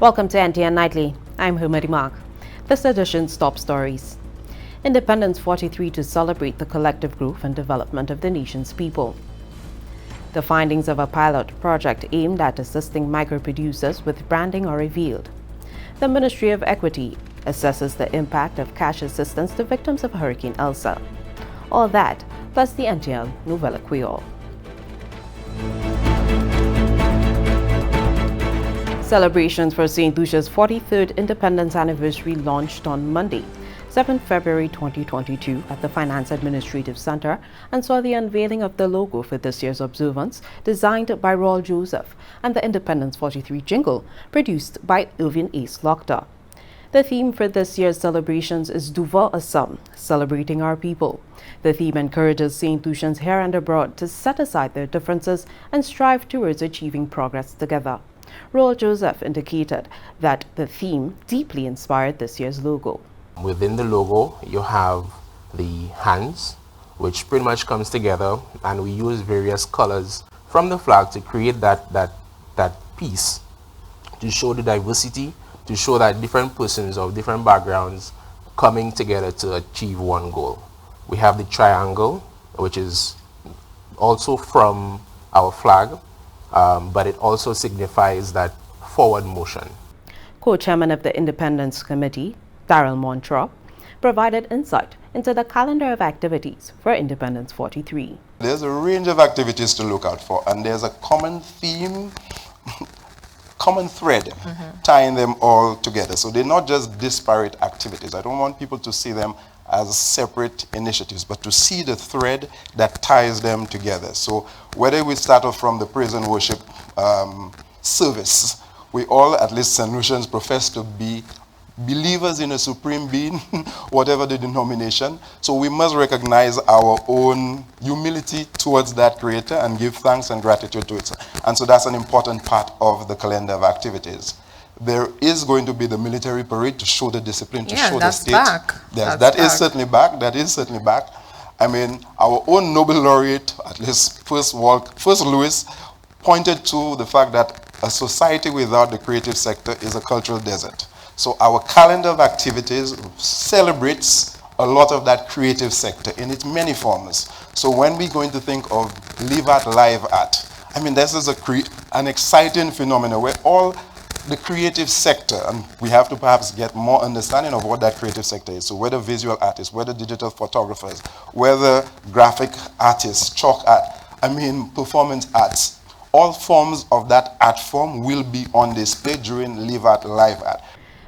Welcome to NTN Nightly. I'm Humari Mark. This edition's top stories. Independence 43 to celebrate the collective growth and development of the nation's people. The findings of a pilot project aimed at assisting micro-producers with branding are revealed. The Ministry of Equity assesses the impact of cash assistance to victims of Hurricane Elsa. All that, plus the NTN Nouvelle Kweyol. Celebrations for St. Lucia's 43rd Independence Anniversary launched on Monday, 7 February 2022 at the Finance Administrative Center and saw the unveiling of the logo for this year's observance designed by Royal Joseph and the Independence 43 jingle produced by Irvin A. Slaughter. The theme for this year's celebrations is Duva Assam, Celebrating Our People. The theme encourages St. Lucians here and abroad to set aside their differences and strive towards achieving progress together. Royal Joseph indicated that the theme deeply inspired this year's logo. Within the logo, you have the hands, which pretty much comes together, and we use various colors from the flag to create that piece, to show the diversity, to show that different persons of different backgrounds coming together to achieve one goal. We have the triangle, which is also from our flag, but it also signifies that forward motion. Co-chairman of the Independence Committee, Darrell Montreux, provided insight into the calendar of activities for Independence 43. There's a range of activities to look out for, and there's a common theme, common thread tying them all together. So they're not just disparate activities. I don't want people to see them as separate initiatives, but to see the thread that ties them together. So whether we start off from the praise and worship service, we all, at least St. Lucians, profess to be believers in a supreme being, whatever the denomination. So we must recognize our own humility towards that creator and give thanks and gratitude to it. And so that's an important part of the calendar of activities. There is going to be the military parade to show the discipline, to show the state. That is certainly back. That is certainly back. I mean, our own Nobel laureate, at least First Louis, pointed to the fact that a society without the creative sector is a cultural desert. So our calendar of activities celebrates a lot of that creative sector in its many forms. So when we're going to think of live art, live art, I mean, this is an exciting phenomenon where all the creative sector, and we have to perhaps get more understanding of what that creative sector is. So whether visual artists, whether digital photographers, whether graphic artists, chalk art, I mean performance arts, all forms of that art form will be on display during Live Art, Live Art.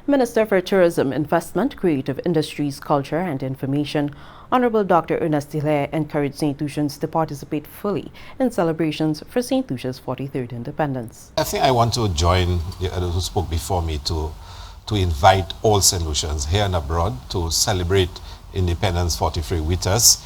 Minister for Tourism, Investment, Creative Industries, Culture and Information, Honorable Dr. Ernest Hilaire encouraged St. Lucians to participate fully in celebrations for St. Lucia's 43rd independence. I think I want to join the others who spoke before me to invite all St. Lucians here and abroad to celebrate Independence 43 with us,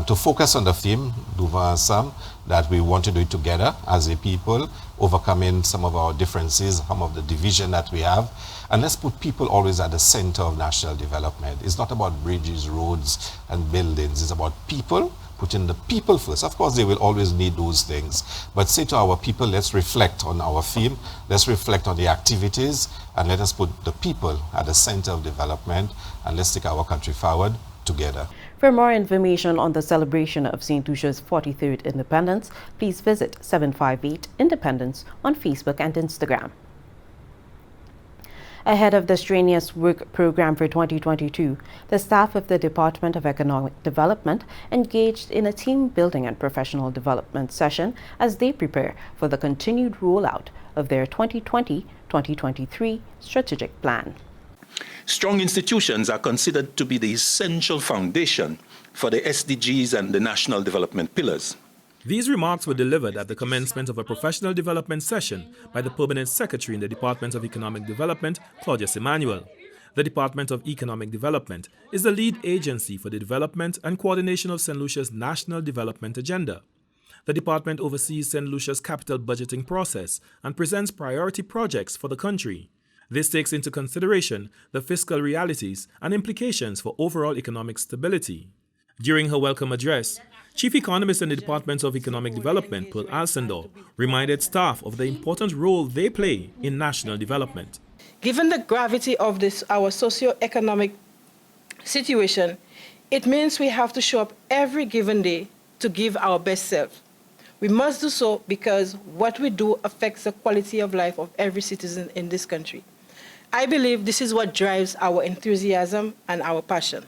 to focus on the theme, Duva Assam, that we want to do it together as a people, overcoming some of our differences, some of the division that we have. And let's put people always at the center of national development. It's not about bridges, roads, and buildings. It's about people, putting the people first. Of course, they will always need those things. But say to our people, let's reflect on our theme, let's reflect on the activities, and let us put the people at the center of development, and let's take our country forward together. For more information on the celebration of St. Lucia's 43rd independence, please visit 758 Independence on Facebook and Instagram. Ahead of the strenuous work program for 2022, the staff of the Department of Economic Development engaged in a team building and professional development session as they prepare for the continued rollout of their 2020-2023 strategic plan. Strong institutions are considered to be the essential foundation for the SDGs and the national development pillars. These remarks were delivered at the commencement of a professional development session by the Permanent Secretary in the Department of Economic Development, Claudius Emmanuel. The Department of Economic Development is the lead agency for the development and coordination of St. Lucia's national development agenda. The department oversees St. Lucia's capital budgeting process and presents priority projects for the country. This takes into consideration the fiscal realities and implications for overall economic stability. During her welcome address, Chief Economist in the Department of Economic Development, Pearl Alcindor, reminded staff of the important role they play in national development. Given the gravity of this, our socio-economic situation, it means we have to show up every given day to give our best self. We must do so because what we do affects the quality of life of every citizen in this country. I believe this is what drives our enthusiasm and our passion.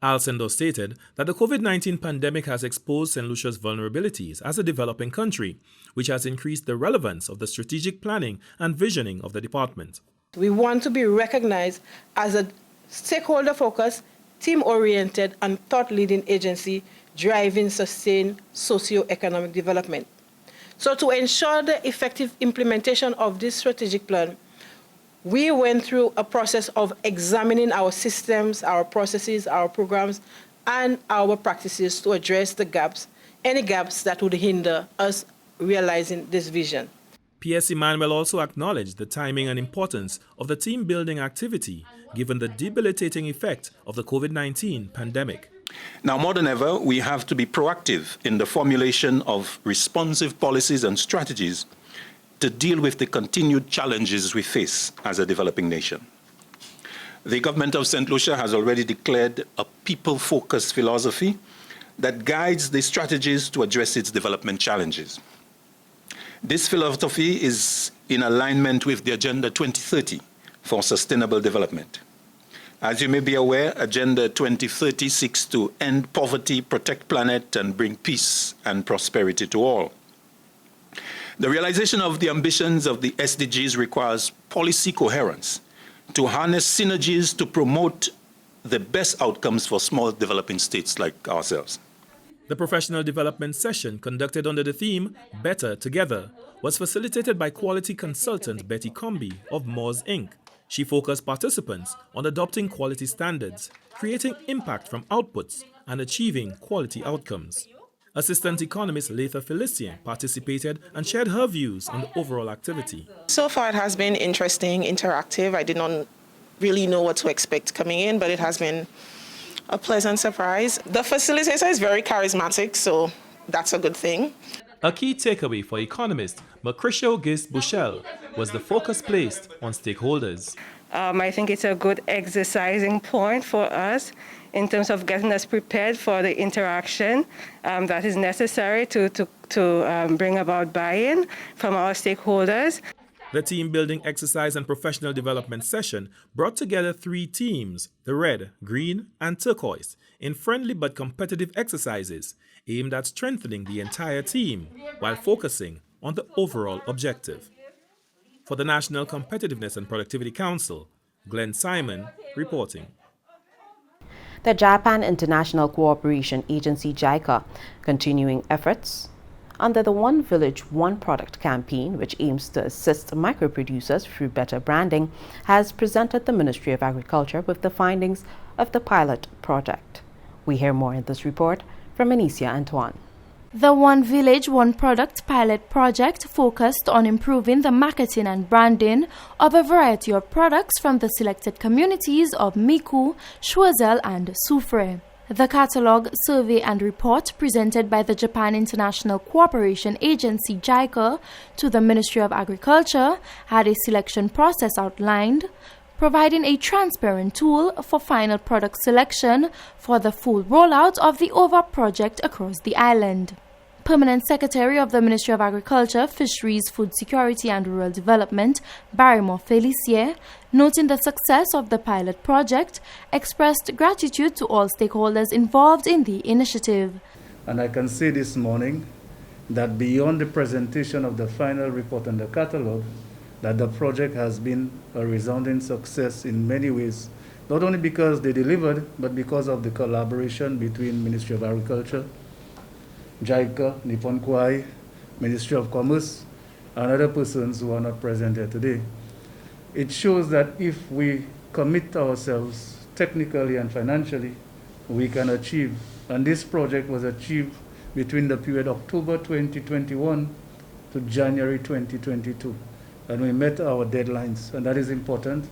Alcindor stated that the COVID-19 pandemic has exposed St. Lucia's vulnerabilities as a developing country, which has increased the relevance of the strategic planning and visioning of the department. We want to be recognized as a stakeholder-focused, team-oriented, and thought-leading agency driving sustained socio-economic development. So to ensure the effective implementation of this strategic plan, we went through a process of examining our systems, our processes, our programs, and our practices to address the gaps, any gaps that would hinder us realizing this vision. PS Emmanuel also acknowledged the timing and importance of the team-building activity, given the debilitating effect of the COVID-19 pandemic. Now, more than ever, we have to be proactive in the formulation of responsive policies and strategies to deal with the continued challenges we face as a developing nation. The government of St. Lucia has already declared a people-focused philosophy that guides the strategies to address its development challenges. This philosophy is in alignment with the Agenda 2030 for Sustainable Development. As you may be aware, Agenda 2030 seeks to end poverty, protect planet, and bring peace and prosperity to all. The realization of the ambitions of the SDGs requires policy coherence to harness synergies to promote the best outcomes for small developing states like ourselves. The professional development session, conducted under the theme Better Together, was facilitated by quality consultant Betty Comby of Moores Inc. She focused participants on adopting quality standards, creating impact from outputs, and achieving quality outcomes. Assistant economist Letha Felicien participated and shared her views on the overall activity. So far it has been interesting, interactive. I did not really know what to expect coming in, but it has been a pleasant surprise. The facilitator is very charismatic, so that's a good thing. A key takeaway for economist Mauricio Gis-Bushel was the focus placed on stakeholders. I think it's a good exercising point for us in terms of getting us prepared for the interaction that is necessary to bring about buy-in from our stakeholders. The team-building exercise and professional development session brought together 3 teams, the red, green, and turquoise, in friendly but competitive exercises aimed at strengthening the entire team while focusing on the overall objective. For the National Competitiveness and Productivity Council, Glenn Simon reporting. The Japan International Cooperation Agency JICA continuing efforts under the One Village, One Product campaign, which aims to assist micro-producers through better branding, has presented the Ministry of Agriculture with the findings of the pilot project. We hear more in this report from Anicia Antoine. The One Village, One Product pilot project focused on improving the marketing and branding of a variety of products from the selected communities of Miku, Choiseul, and Soufrière. The catalogue, survey and report presented by the Japan International Cooperation Agency JICA to the Ministry of Agriculture had a selection process outlined, providing a transparent tool for final product selection for the full rollout of the OVA project across the island. Permanent Secretary of the Ministry of Agriculture, Fisheries, Food Security and Rural Development, Barrymore Félicier, noting the success of the pilot project, expressed gratitude to all stakeholders involved in the initiative. And I can say this morning that beyond the presentation of the final report and the catalogue, that the project has been a resounding success in many ways, not only because they delivered, but because of the collaboration between Ministry of Agriculture, JICA, Nippon Kwai, Ministry of Commerce, and other persons who are not present here today. It shows that if we commit ourselves technically and financially, we can achieve. And this project was achieved between the period October 2021 to January 2022. And we met our deadlines, and that is important.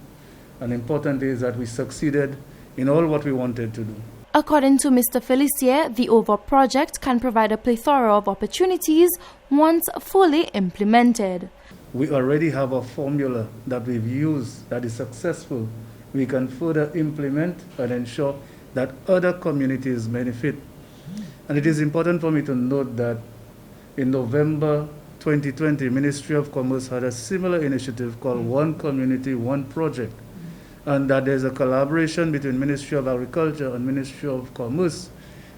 And important is that we succeeded in all what we wanted to do. According to Mr. Félicier, the OVA project can provide a plethora of opportunities once fully implemented. we already have a formula that we've used that is successful. We can further implement and ensure that other communities benefit. And it is important for me to note that in November 2020, Ministry of Commerce had a similar initiative called One Community, One Project, and that there's a collaboration between Ministry of Agriculture and Ministry of Commerce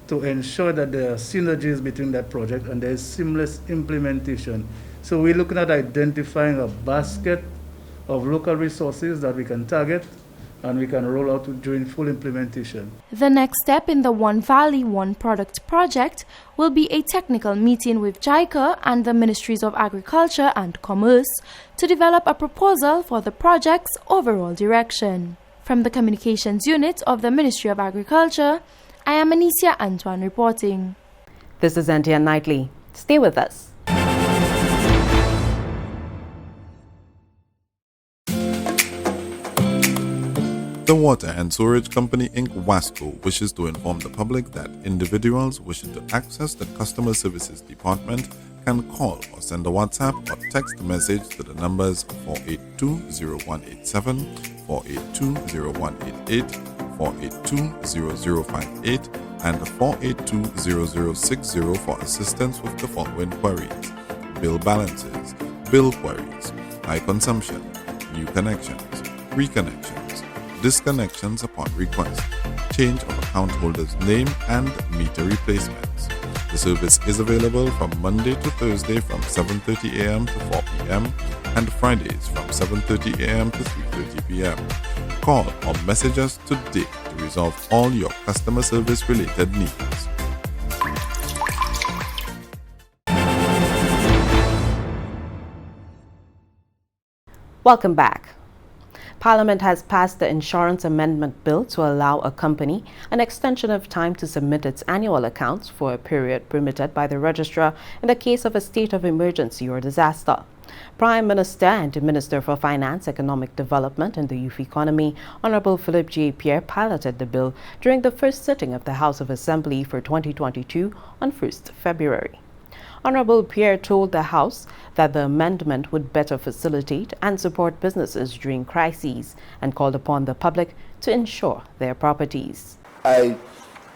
to ensure that there are synergies between that project and there is seamless implementation. So we're looking at identifying a basket of local resources that we can target and we can roll out during full implementation. The next step in the One Valley, One Product project will be a technical meeting with JICA and the Ministries of Agriculture and Commerce to develop a proposal for the project's overall direction. From the Communications Unit of the Ministry of Agriculture, I am Anicia Antoine reporting. This is NTN Nightly. Stay with us. The Water and Sewerage Company Inc. WASCO wishes to inform the public that individuals wishing to access the Customer Services Department can call or send a WhatsApp or text message to the numbers 482-0187, 482-0188, 482-0058, and 482-0060 for assistance with the following queries: bill balances, bill queries, high consumption, new connections, reconnections, disconnections upon request, change of account holder's name, and meter replacements. The service is available from Monday to Thursday from 7:30 a.m. to 4 p.m. and Fridays from 7:30 a.m. to 3:30 p.m. Call or message us today to resolve all your customer service related needs. Welcome back. Parliament has passed the Insurance Amendment Bill to allow a company an extension of time to submit its annual accounts for a period permitted by the registrar in the case of a state of emergency or disaster. Prime Minister and Minister for Finance, Economic Development and the Youth Economy, Honorable Philip J. Pierre, piloted the bill during the first sitting of the House of Assembly for 2022 on 1st February. Honorable Pierre told the House that the amendment would better facilitate and support businesses during crises and called upon the public to insure their properties. I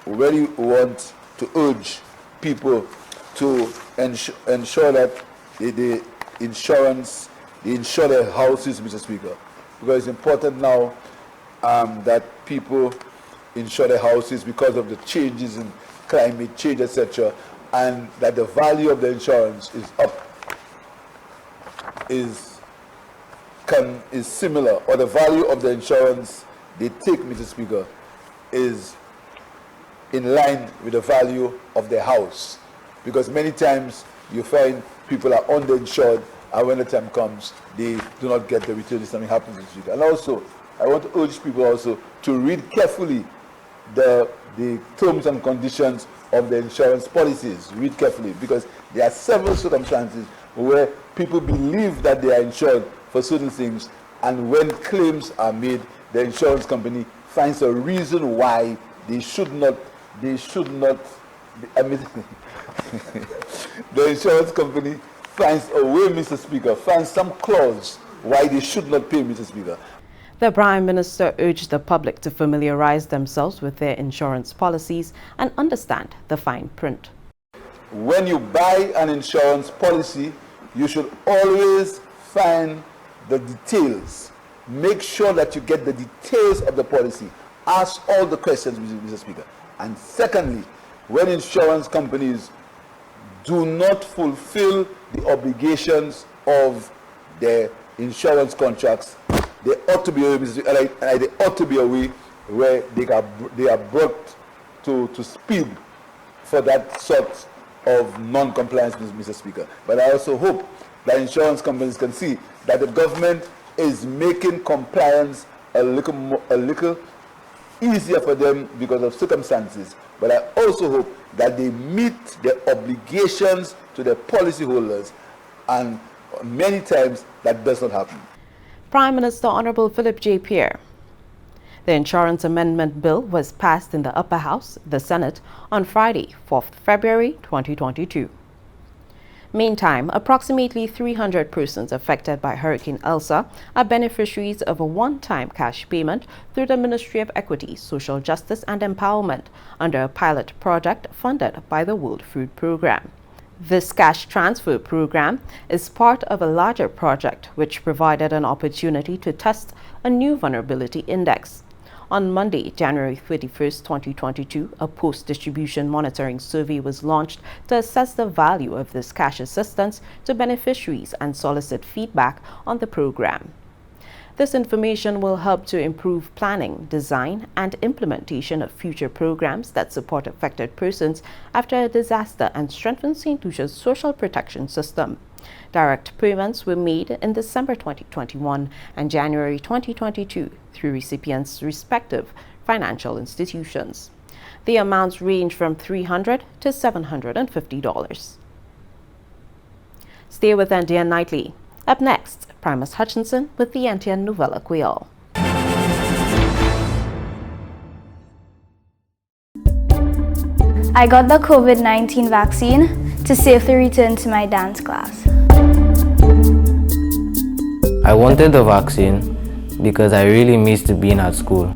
really want to urge people to ensure that they insure their houses, Mr. Speaker, because it's important now that people insure their houses because of the changes in climate change, etc., and that the value of the insurance is similar, or the value of the insurance they take, Mr. Speaker, is in line with the value of their house. Because many times you find people are underinsured, and when the time comes, they do not get the return. Something happens, Mr. Speaker. And also, I want to urge people also to read carefully the terms and conditions of the insurance policies. Read carefully, because there are several circumstances where people believe that they are insured for certain things, and when claims are made, the insurance company finds a reason why they should not, the insurance company finds a way, Mr. Speaker, finds some clause why they should not pay, Mr. Speaker. The Prime Minister urged the public to familiarize themselves with their insurance policies and understand the fine print. When you buy an insurance policy, you should always find the details. Make sure that you get the details of the policy. Ask all the questions, Mr. Speaker. And secondly, when insurance companies do not fulfill the obligations of their insurance contracts, there ought to be a way where they are brought to speed for that sort of non-compliance, Mr. Speaker. But I also hope that insurance companies can see that the government is making compliance a little easier for them because of circumstances. But I also hope that they meet their obligations to their policyholders, and many times that does not happen. Prime Minister Honorable Philip J. Pierre. The Insurance Amendment Bill was passed in the Upper House, the Senate, on Friday, 4th February 2022. Meantime, approximately 300 persons affected by Hurricane Elsa are beneficiaries of a one-time cash payment through the Ministry of Equity, Social Justice and Empowerment under a pilot project funded by the World Food Programme. This cash transfer program is part of a larger project which provided an opportunity to test a new vulnerability index. On Monday, January 31, 2022, a post-distribution monitoring survey was launched to assess the value of this cash assistance to beneficiaries and solicit feedback on the program. This information will help to improve planning, design, and implementation of future programs that support affected persons after a disaster and strengthen St. Lucia's social protection system. Direct payments were made in December 2021 and January 2022 through recipients' respective financial institutions. The amounts range from $300 to $750. Stay with NTN Nightly. Up next, Primus Hutchinson with the NTN Nouvelle Kweyol. I got the COVID-19 vaccine to safely return to my dance class. I wanted the vaccine because I really missed being at school.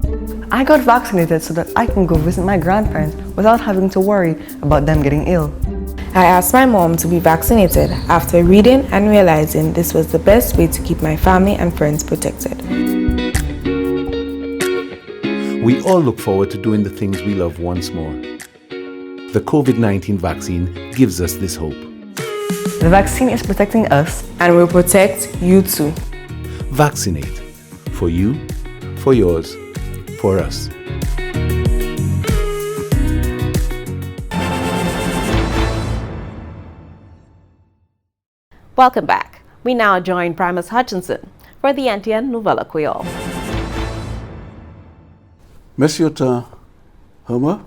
I got vaccinated so that I can go visit my grandparents without having to worry about them getting ill. I asked my mom to be vaccinated after reading and realizing this was the best way to keep my family and friends protected. We all look forward to doing the things we love once more. The COVID-19 vaccine gives us this hope. The vaccine is protecting us and will protect you too. Vaccinate. For you, for yours, for us. Welcome back. We now join Primus Hutchinson for the NTN Nouvelle Kweyol. Monsieur Homer,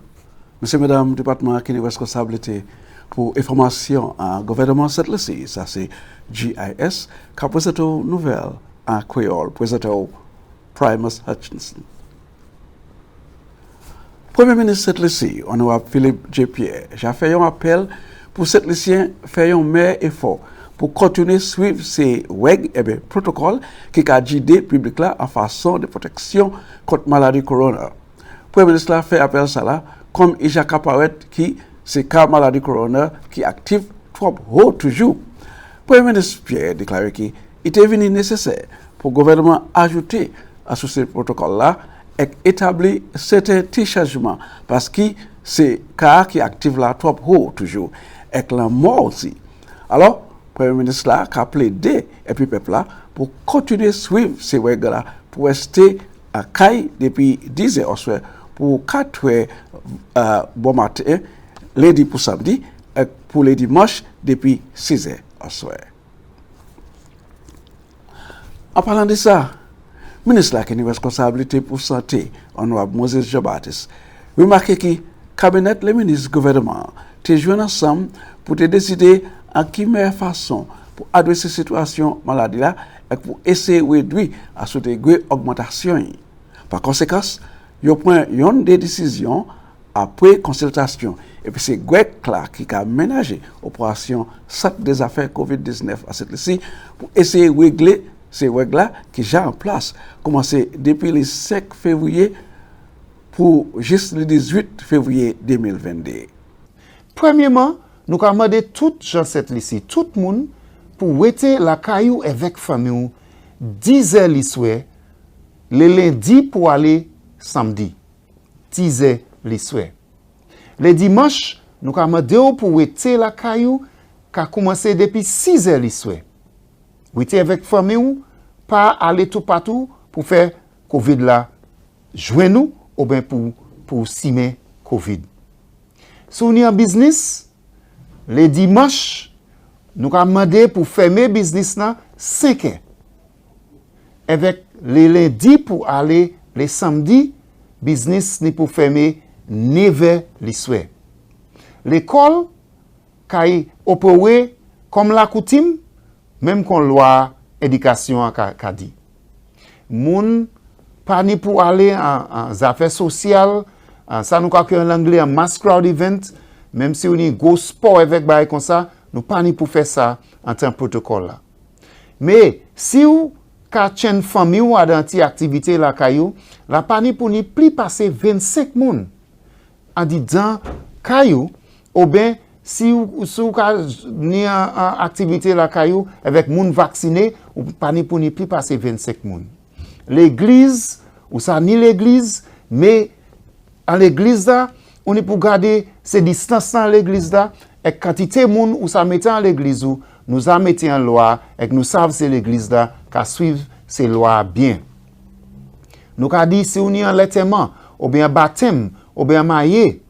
Monsieur Madame Département qui est responsabilité pour information à gouvernement cette liste, ça c'est GIS, qui présente nouvelle à Kweyol, présente Primus Hutchinson. Premier ministre cette liste, honorable Philippe J. Pierre, j'ai fait un appel pour cette liste faire un meilleur effort pour continuer à suivre ces règles et protocoles qui ont guidé le public là en façon de protection contre la maladie corona. Le Premier ministre a fait appel à ça comme il a capable qui c'est cas maladie corona qui active trop haut toujours. Le Premier ministre Pierre a déclaré qu'il était venu nécessaire pour le gouvernement ajouter à ce protocole là et établir certains changements parce que c'est cas qui active là trop haut toujours et la mort aussi. Alors le Premier ministre là a plaidé et puis peuple là pour continuer à suivre ces règles là pour rester à Caille depuis 10 heures au soir pour 4 heures bon matin, lundi pour samedi et pour les dimanches depuis 6 heures au soir. En parlant de ça, le ministre qui a une responsabilité pour la santé, honorable Moses Jean-Baptiste, remarque que le cabinet, le ministre du gouvernement, te joué ensemble pour te décider en quelle meilleure façon pour adresser cette situation maladie là et pour essayer de réduire à ce degré augmentation. Par conséquent, il prend une des décisions après consultation et puis c'est Greg Clark qui a ménagé l'opération Sac des affaires COVID-19 à cette liste pour essayer de régler ces règles-là qui sont en place, commencé depuis le 5 février pour juste le 18 février 2022. Premièrement, nous avons demandé tout gens cette liste, tout le monde, pour rester la caillou avec famille 10 heures le soir, le lundi pour aller samedi, 10 heures le soir. Le dimanche, nous avons demandé pour rester la caillou qui a commencé depuis 6 heures le soir. Rester avec famille, pas aller tout partout pour faire Covid là, jouer nous ou bien pour simer Covid. Si on est en business, le dimanche, nous avons demandé pour fermer business là 5 heures. Avec les lundis pour aller les samedis, business n'est pour fermer 9 heures le soir. L'école, qui est opérée comme la coutume, même qu'on loi éducation a dit. Moun pas ni pour aller en affaires sociales, ça nous avons en anglais un mass crowd event, même si on est gros sport avec bail comme ça, nous pas ni pour faire ça en tant que protocole là. Mais si ou ka chen famille ou adanti activité la kayou, la pas ni pour ni plus passer 25 moun. En disant kayou ou bien si ou ka ni activité la kayou avec moun vacciné ou pas ni pour ni plus passer 25 moun. L'église ou ça ni l'église mais à l'église là on est pour garder ces distances dans l'église là et quantité moun ou ça mettait en l'église ou nous a mis en loi et nous savons c'est l'église là qui suivre ces lois bien. Nous a dit si on y en lettement ou bien baptême ou bien marié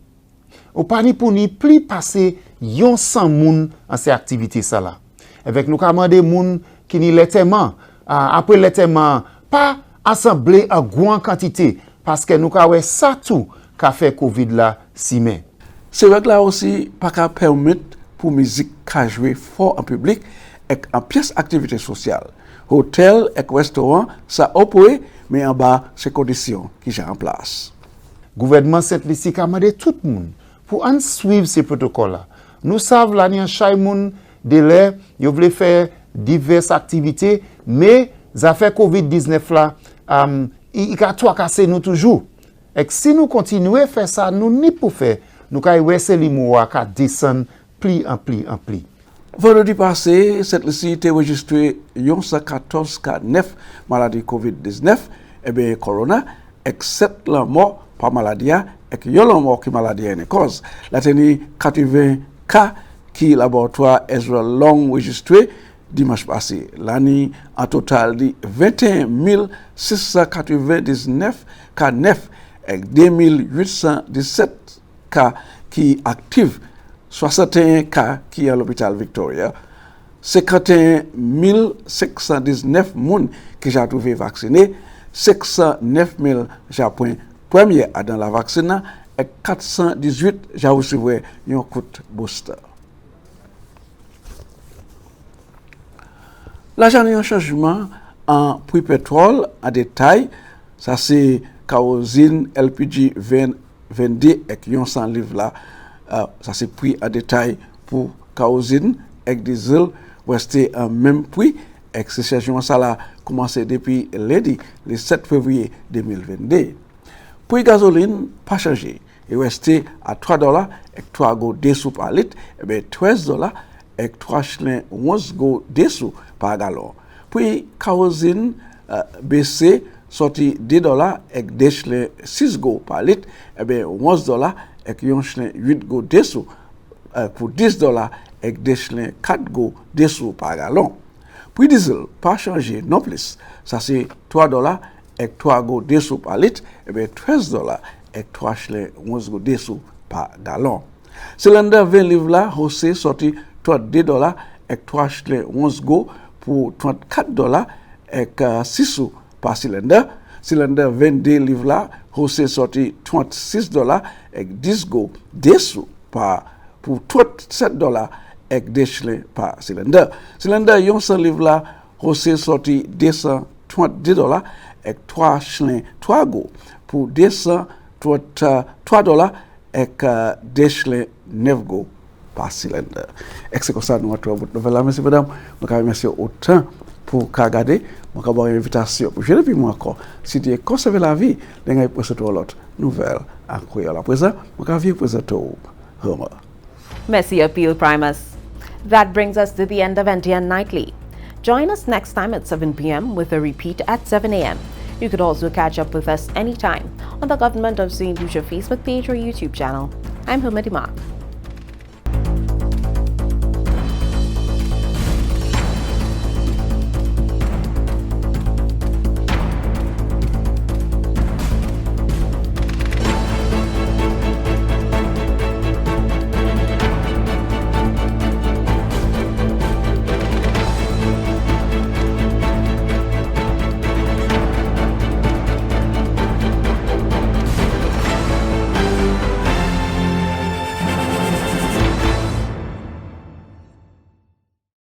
ou pas ni pour ni plus passer yon 100 moun en ces activités ça là. Avec nous a demandé moun qui ni lettement après lettement pas assembler en grande quantité parce que nous avons ça tout qu'a fait Covid là si mais. C'est vrai que là aussi pas qu'à permettre pour musique qu'à jouer fort en public et en pièce activité sociale. Hôtel et restaurant ça opéré mais en bas ces conditions qui sont en place. Gouvernement Saint-Lucie a demandé tout le monde pour en suivre ces protocoles là. Nous savons là ni chaque monde délai, yo voulait faire diverses activités mais ça fait Covid-19 là il a tout casser nous toujours. Et si nous continuons à faire ça, nous n'y pouvons faire. Nous allons essayer de descendre pli en pli en pli. Vendredi passé, cette liste a enregistré 114 cas 9 maladies COVID-19 et bien corona, except la mort par maladie et que yon la mort qui maladie est cause. La teni 80 cas qui laboratoire Ezra Long enregistré dimanche passé. L'année en total de 21 699 cas 9 et 2817 cas qui actifs, 61 cas qui est à l'hôpital Victoria, 51 519 personnes qui j'ai trouvé vaccinés, 609 000 j'ai point premier dans la vaccine et 418 j'ai reçu un coup de booster. L'argent est un changement en prix pétrole en détail. Ça c'est kérosène LPG 22 et 100 livres là. Ça c'est prix en détail pour kérosène et diesel resté en même prix. Et ce changement ça là commencé depuis lundi, le 7 février 2022. Prix gasoline pas changé. Il resté à $3 et 3 go dessous par litre et bien $13 et 3 shillings 11 go dessous par gallon. Puis kérosène baissé sorti $2 et 2 shillings 6 go par litre et bien $11 et 1 shilling 8 go dessous pour $10 et 2 shillings 4 go dessous par gallon. Puis diesel pas changé non plus. Ça c'est $3 et 3 go dessous par litre et bien $13 et 3 shillings 11 go dessous par gallon. Cylindre 20 livres là haussé sorti $32 et 3 shillings 11 go pour $34 et 6 sous par cylindre. Cylindre 22 livres là haussé sorti $36 et 10 go dessous pour $37 et 2 shillings par cylindre. Cylindre 100 livres là haussé sorti $230 et 3 shillings 3 go pour $203 et 2 shillings 9 go par cylindre. Et c'est comme ça nous avons votre nouvelle, monsieur, madame. Je vous remercie autant pour regarder. Je vous avoir une invitation pour jouer depuis moi encore. Si tu conserver la vie, vous allez présenter l'autre nouvelle à Kweyol. À présent, je vais vous présenter Homer. Merci, Appeal Primus. That brings us to the end of NTN Nightly. Join us next time at 7 p.m. with a repeat at 7 a.m. You could also catch up with us anytime on the Government of St. Lucia Facebook page or YouTube channel. I'm Homer Dimak.